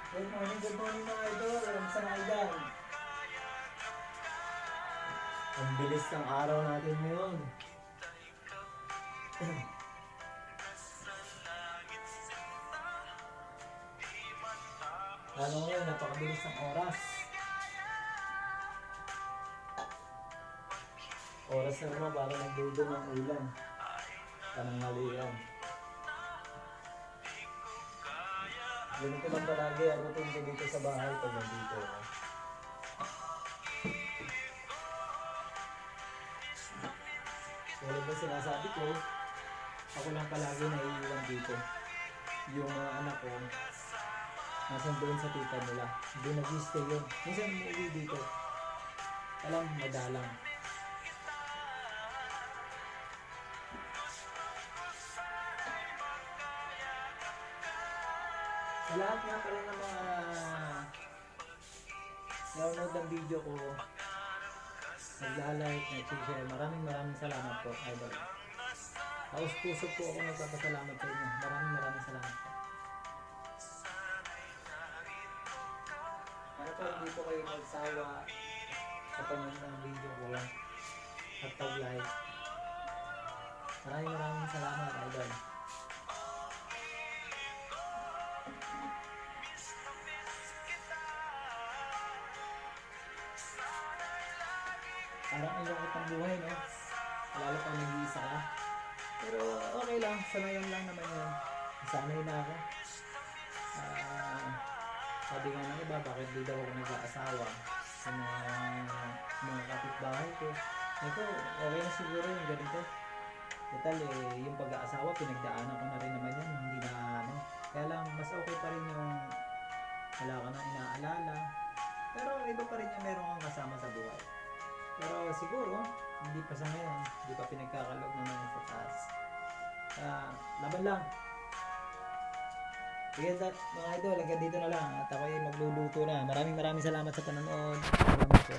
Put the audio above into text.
Good morning mga idol. Kamusta na kayo dyan? Ang bilis ng araw natin ngayon. Ano ngayon, napakabilis ng oras. Oras na naman para nagdudo ng ulan. Pananghalian. Ganito lang palagi ang routine ko dito sa bahay pag nandito. Tulad na sinasabi ko, ako lang palagi naiiwan dito. Yung mga anak ko, nasan doon sa tita nila. Doon nag-stay yun. Minsan umuwi dito. Alam, madalang. Sa lahat nga pala ng mga nanonood ng video ko, nagla-like, nag-share, maraming salamat po, idol. Taos puso po ako nagpapasalamat sa inyo. Maraming salamat po. Para po hindi po kayo magsawa sa panonood ng video ko at pag-like. Maraming salamat, idol. Parang ilokot ang buhay, no? Lalo pang nag-iisa ka. Pero okay lang, sanayan lang naman yun. Sanay na ako. Sabi nga ng iba, bakit di daw ako nag-aasawa sa mga kapitbahay ko. Ito, okay na siguro yung ganito. Total, yung pag-aasawa, pinagdaanan ko na rin naman yan. Hindi na ano. Kaya lang, mas okay pa rin yung wala ka nang inaalala. Pero iba pa rin yung meron kang kasama sa buhay. Pero siguro, hindi pa sa ngayon, hindi pa pinagkakalog naman sa taas. Laban lang. Sige, mga idol, hanggang dito na lang. At ako'y magluluto na. Maraming salamat sa panonood. Salamat po.